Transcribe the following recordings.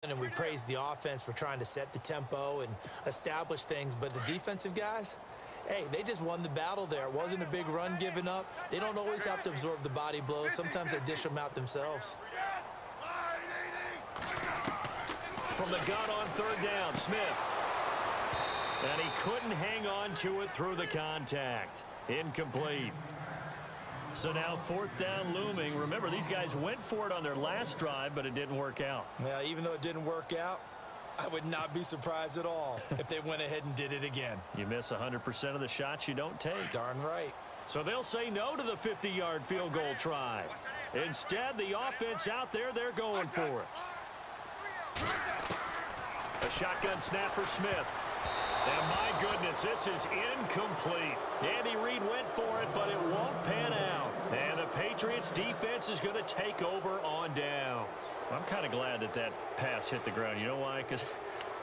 And we praise the offense for trying to set the tempo and establish things, but the defensive guys, hey, they just won the battle there. It wasn't a big run given up. They don't always have to absorb the body blows. Sometimes they dish them out themselves. From the gun on third down, Smith. And he couldn't hang on to it through the contact. Incomplete. So now fourth down looming. Remember, these guys went for it on their last drive, but it didn't work out. Yeah, even though it didn't work out, I would not be surprised at all if they went ahead and did it again. You miss 100% of the shots you don't take. Darn right. So they'll say no to the 50-yard field goal try. Instead, the offense out there, they're going for it. A shotgun snap for Smith. And my goodness, this is incomplete. Andy Reid went for it, but it won't pan out. And the Patriots defense is going to take over on downs. I'm kind of glad that that pass hit the ground. You know why? Because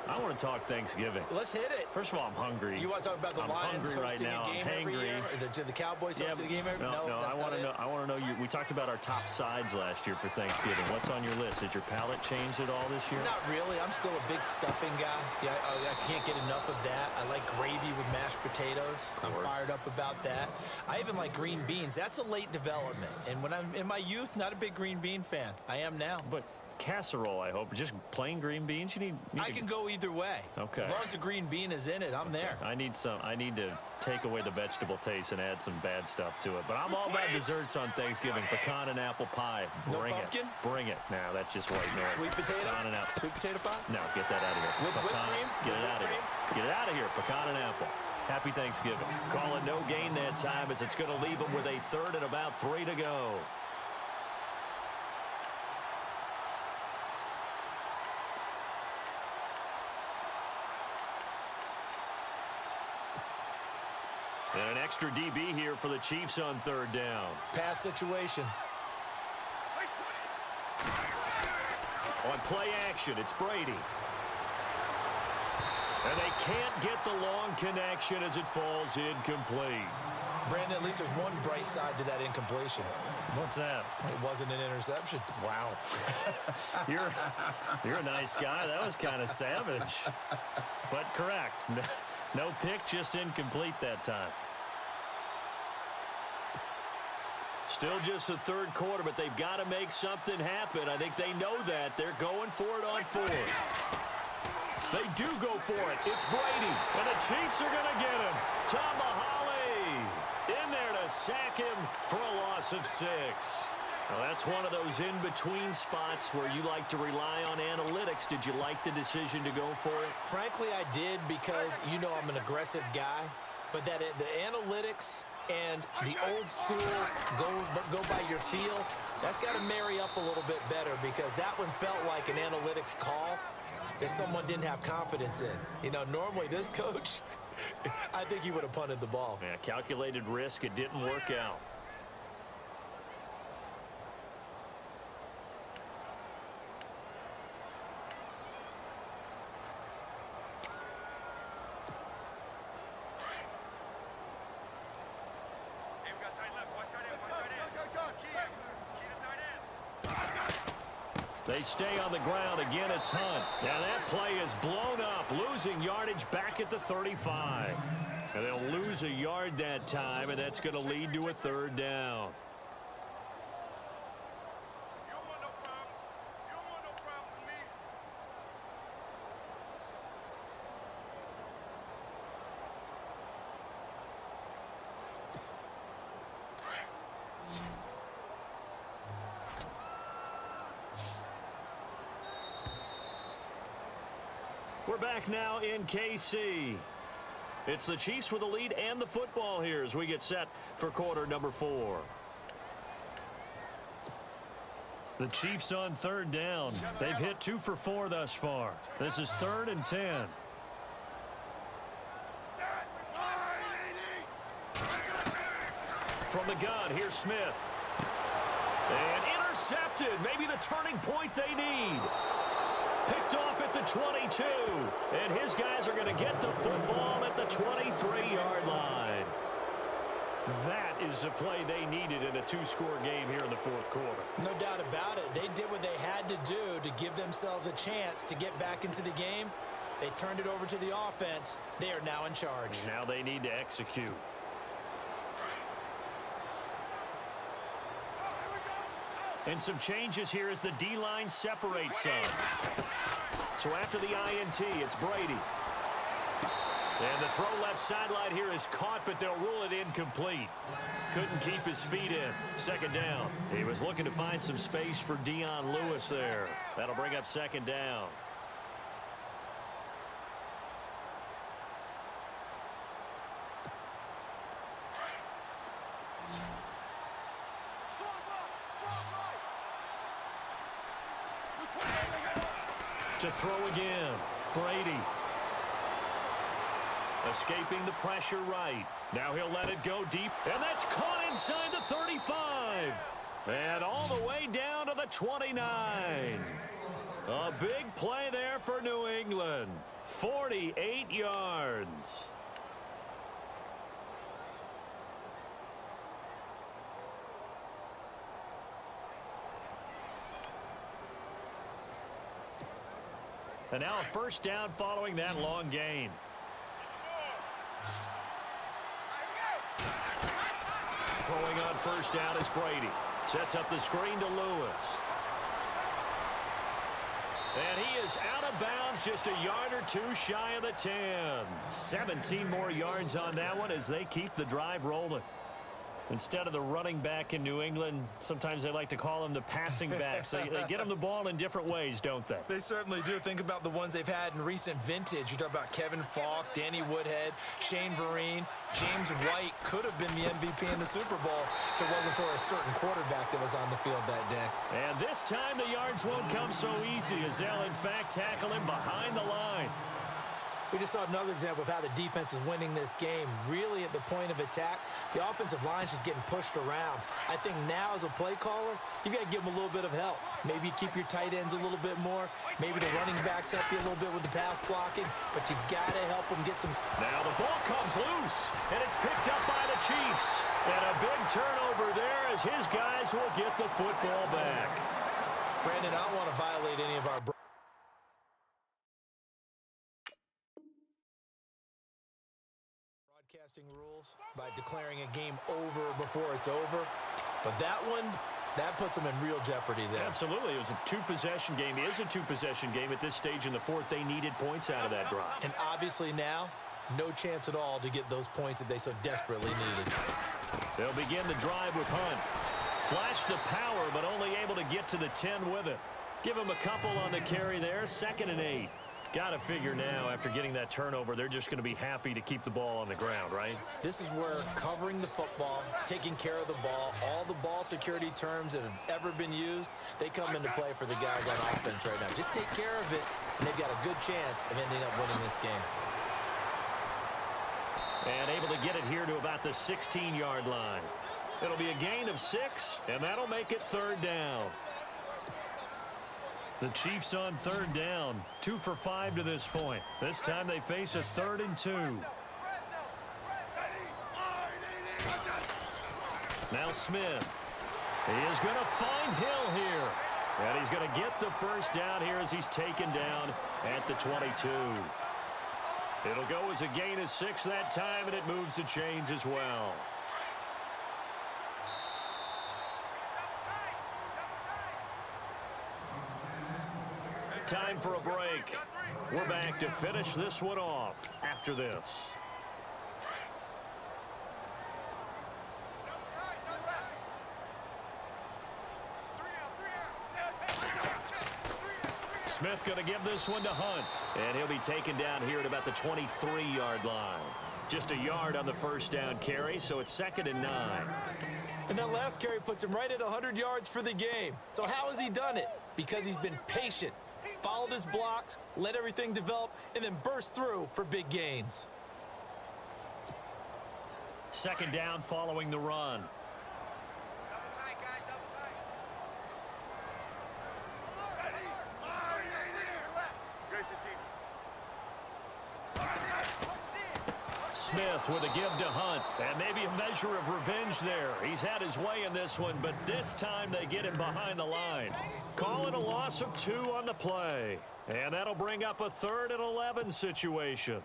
I want to talk Thanksgiving. Let's hit it. First of all, I'm hungry. You want to talk about the Lions hosting a game every year? Or the Cowboys hosting a game every year? No, I want to know. I want to know. We talked about our top sides last year for Thanksgiving. What's on your list? Has your palate changed at all this year? Not really. I'm still a big stuffing guy. Yeah, I can't get enough of that. I like gravy with mashed potatoes. I'm fired up about that. I even like green beans. That's a late development. And when I'm in my youth, not a big green bean fan. I am now. But casserole, I hope. Just plain green beans? I can go either way. Okay. As long as the green bean is in it, I'm there. I need to take away the vegetable taste and add some bad stuff to it. But I'm all about desserts on Thanksgiving. Pecan and apple pie. Bring pumpkin? it. Bring it. No, that's just white noise. Sweet potato? Pecan and apple. Sweet potato pie? No, get that out of here. With whipped cream? Get it out of here. Get it out of here. Pecan and apple. Happy Thanksgiving. Call it no gain that time as it's going to leave them with a third and about 3 to go. And an extra DB here for the Chiefs on third down. Pass situation. On play action, it's Brady. And they can't get the long connection as it falls incomplete. Brandon, at least there's one bright side to that incompletion. What's that? It wasn't an interception. Wow. You're a nice guy. That was kind of savage. But correct. No pick, just incomplete that time. Still just the third quarter, but they've got to make something happen. I think they know that. They're going for it on fourth. They do go for it. It's Brady, and the Chiefs are going to get him. Tomahawley in there to sack him for a loss of 6. Well, that's one of those in-between spots where you like to rely on analytics. Did you like the decision to go for it? Frankly, I did because, you know, I'm an aggressive guy. But that the analytics and the old school go by your feel, that's got to marry up a little bit better because that one felt like an analytics call that someone didn't have confidence in. You know, normally this coach, I think he would have punted the ball. Yeah, calculated risk. It didn't work out. They stay on the ground. Again, it's Hunt. Now that play is blown up, losing yardage back at the 35. And they'll lose a yard that time, and that's going to lead to a third down. We're back now in KC. It's the Chiefs with the lead and the football here as we get set for quarter number 4. The Chiefs on third down. They've hit 2 for 4 thus far. This is 3rd and 10. From the gun, here's Smith. And intercepted. Maybe the turning point they need. Picked off at the 22. And his guys are going to get the football at the 23-yard line. That is the play they needed in a two-score game here in the fourth quarter. No doubt about it. They did what they had to do to give themselves a chance to get back into the game. They turned it over to the offense. They are now in charge. Now they need to execute. And some changes here as the D-line separates some. So after the INT, it's Brady. And the throw left sideline here is caught, but they'll rule it incomplete. Couldn't keep his feet in. Second down. He was looking to find some space for Dion Lewis there. That'll bring up second down. To throw again. Brady. Escaping the pressure right. Now he'll let it go deep. And that's caught inside the 35. And all the way down to the 29. A big play there for New England. 48 yards. And now a first down following that long gain. Throwing on first down is Brady. Sets up the screen to Lewis. And he is out of bounds, just a yard or two shy of the 10. 17 more yards on that one as they keep the drive rolling. Instead of the running back in New England, sometimes they like to call them the passing backs. They get them the ball in different ways, don't they? They certainly do. Think about the ones they've had in recent vintage. You talk about Kevin Falk, Danny Woodhead, Shane Vereen, James White could have been the MVP in the Super Bowl if it wasn't for a certain quarterback that was on the field that day. And this time the yards won't come so easy as they'll, in fact, tackle him behind the line. We just saw another example of how the defense is winning this game. Really at the point of attack, the offensive line is just getting pushed around. I think now as a play caller, you got to give them a little bit of help. Maybe keep your tight ends a little bit more. Maybe the running backs help you a little bit with the pass blocking. But you've got to help them get some. Now the ball comes loose, and it's picked up by the Chiefs. And a big turnover there as his guys will get the football back. Brandon, I don't want to violate any of our rules by declaring a game over before it's over, but that one, that puts them in real jeopardy there. Absolutely. It was a two-possession game. It is a two-possession game at this stage in the fourth. They needed points out of that drive. And obviously now, no chance at all to get those points that they so desperately needed. They'll begin the drive with Hunt. Flash the power, but only able to get to the 10 with it. Give him a couple on the carry there. 2nd and 8. Got to figure now, after getting that turnover, they're just going to be happy to keep the ball on the ground, right? This is where covering the football, taking care of the ball, all the ball security terms that have ever been used, they come into play for the guys on offense right now. Just take care of it, and they've got a good chance of ending up winning this game. And able to get it here to about the 16-yard line. It'll be a gain of 6, and that'll make it 3rd down. The Chiefs on 3rd down, 2 for 5 to this point. This time they face a 3rd and 2. Now Smith. He is going to find Hill here. And he's going to get the first down here as he's taken down at the 22. It'll go as a gain of 6 that time, and it moves the chains as well. Time for a break. We're back to finish this one off after this. Smith going to give this one to Hunt. And he'll be taken down here at about the 23-yard line. Just a yard on the first down carry, so it's 2nd and 9. And that last carry puts him right at 100 yards for the game. So how has he done it? Because he's been patient. Followed his blocks, let everything develop, and then burst through for big gains. 2nd down following the run. Smith with a give to Hunt. And maybe a measure of revenge there. He's had his way in this one, but this time they get him behind the line. Call it a loss of 2 on the play. And that'll bring up a 3rd and 11 situation.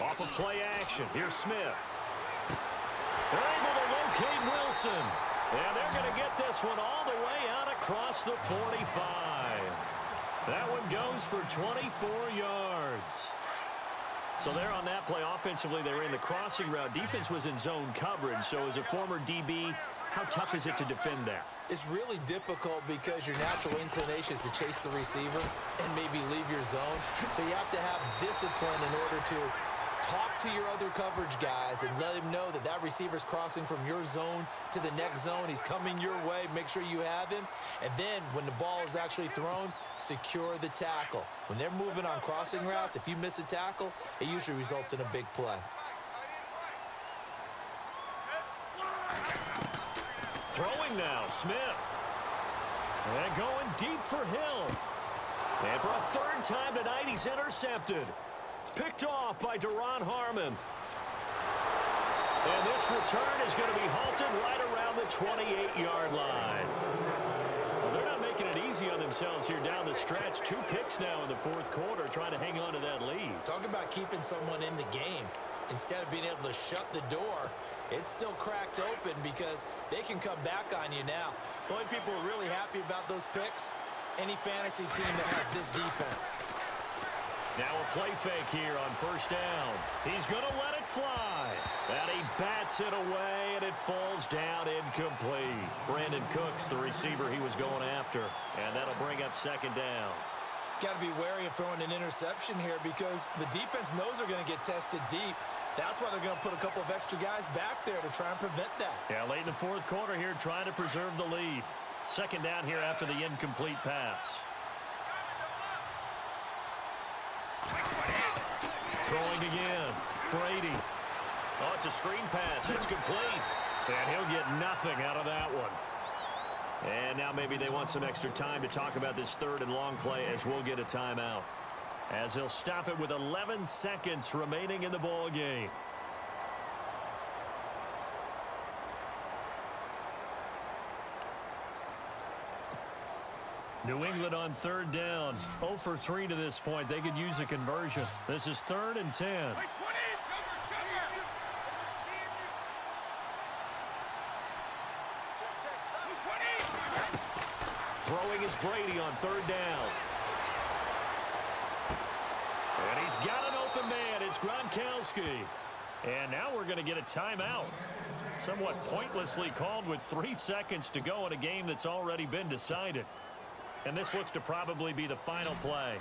Off of play action. Here's Smith. They're able to locate Wilson. And they're going to get this one all the way out across the 45. That one goes for 24 yards. So there on that play, offensively, they were in the crossing route. Defense was in zone coverage. So as a former DB, how tough is it to defend that? It's really difficult because your natural inclination is to chase the receiver and maybe leave your zone. So you have to have discipline in order to talk to your other coverage guys and let him know that that receiver's crossing from your zone to the next zone. He's coming your way. Make sure you have him. And then when the ball is actually thrown, secure the tackle. When they're moving on crossing routes, if you miss a tackle, it usually results in a big play. Throwing now, Smith. And going deep for Hill. And for a 3rd time tonight, he's intercepted. Picked off by Duron Harmon. And this return is going to be halted right around the 28-yard line. Well, they're not making it easy on themselves here down the stretch. 2 picks now in the 4th quarter, trying to hang on to that lead. Talk about keeping someone in the game. Instead of being able to shut the door, it's still cracked open because they can come back on you now. The only people who are really happy about those picks, any fantasy team that has this defense. Now a play fake here on 1st down. He's going to let it fly. And he bats it away, and it falls down incomplete. Brandon Cooks, the receiver he was going after. And that'll bring up 2nd down. Got to be wary of throwing an interception here because the defense knows they're going to get tested deep. That's why they're going to put a couple of extra guys back there to try and prevent that. Yeah, late in the 4th quarter here, trying to preserve the lead. 2nd down here after the incomplete pass. Throwing again. Brady. Oh, it's a screen pass. It's complete. And he'll get nothing out of that one. And now maybe they want some extra time to talk about this 3rd and long play as we'll get a timeout. As they'll stop it with 11 seconds remaining in the ball game. New England on 3rd down. 0 for 3 to this point. They could use a conversion. This is 3rd and 10. Throwing is Brady on 3rd down. And he's got an open man. It's Gronkowski. And now we're going to get a timeout. Somewhat pointlessly called with 3 seconds to go in a game that's already been decided. And this looks to probably be the final play.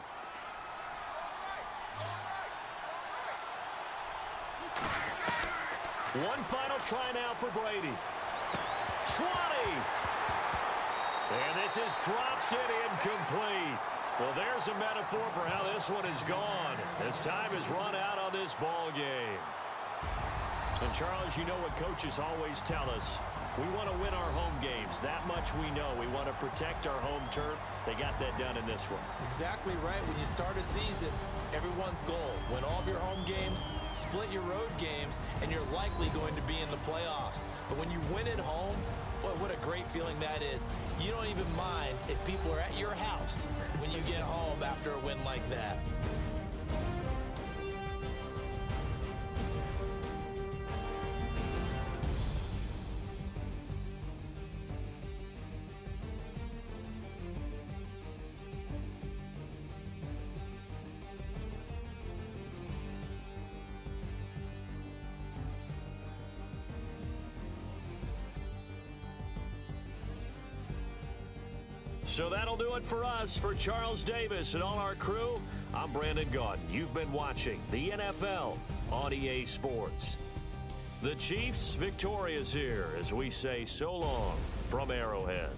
One final try now for Brady. 20. And this is dropped it incomplete. Well, there's a metaphor for how this one is gone. As time is run out on this ball game. And Charles, you know what coaches always tell us. We want to win our home games. That much we know. We want to protect our home turf. They got that done in this one. Exactly right. When you start a season, everyone's goal, win all of your home games, split your road games, and you're likely going to be in the playoffs. But when you win at home, boy, what a great feeling that is. You don't even mind if people are at your house when you get home after a win like that. So that'll do it for us. For Charles Davis and all our crew, I'm Brandon Gaudin. You've been watching the NFL on EA Sports. The Chiefs victorious here as we say so long from Arrowhead.